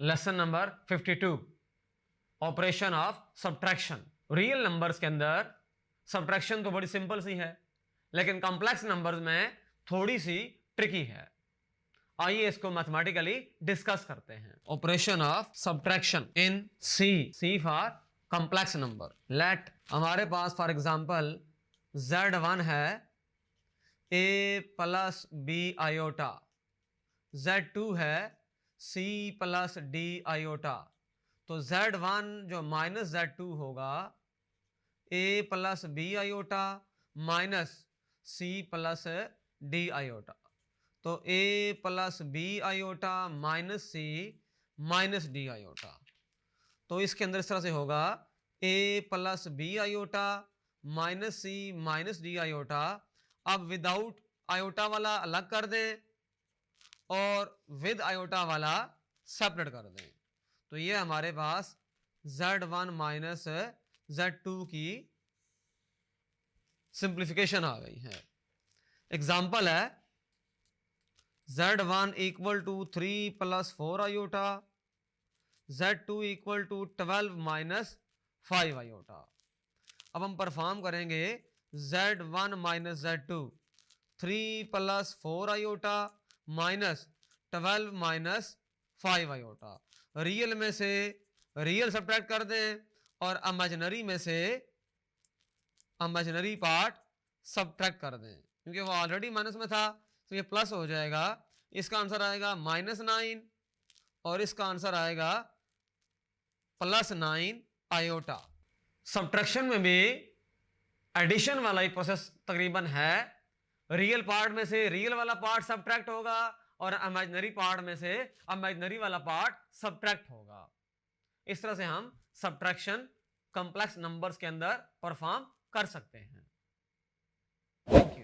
Lesson number 52, operation of subtraction. Real numbers के अंदर subtraction तो बड़ी सिंपल सी है, लेकिन कॉम्प्लेक्स नंबर्स में थोड़ी सी ट्रिकी है। आइए इसको मैथमेटिकली डिस्कस करते हैं। Operation of subtraction in C for complex number. Let हमारे पास फॉर एग्जांपल Z1 है a plus b iota, Z2 है C प्लस डी आयोटा। तो Z1 जो माइनस Z2 होगा a plus b iota minus C plus d iota. तो a plus b iota minus c minus d iota. तो इसके अंदर इस तरह से होगा a plus b iota minus c minus d iota. अब विदाउट आयोटा वाला अलग कर दें और विद आयोटा वाला सेपरेट कर दें, तो ये हमारे पास Z1 माइनस Z2 की सिंप्लीफिकेशन आ गई है। एग्जाम्पल है Z1 equal to 3 plus 4 iota, Z2 equal to 12 minus 5 iota. अब हम परफॉर्म करेंगे Z1 minus Z2, 3 plus 4 iota minus 12 minus 5 iota. Real में से रियल सब्ट्रैक्ट कर दें और इमेजिनरी में से इमेजिनरी पार्ट सब्ट्रैक्ट कर दें, क्योंकि वो ऑलरेडी माइनस में था तो ये प्लस हो जाएगा। इसका आंसर आएगा -9 और इसका आंसर आएगा +9 आयोटा। सब्ट्रैक्शन में भी एडिशन वाला ही प्रोसेस तकरीबन है। रियल पार्ट में से रियल वाला पार्ट सब्ट्रैक्ट होगा और इमेजिनरी पार्ट में से इमेजिनरी वाला पार्ट सब्ट्रैक्ट होगा। इस तरह से हम सब्ट्रैक्शन कॉम्प्लेक्स नंबर्स के अंदर परफॉर्म कर सकते हैं। Thank you.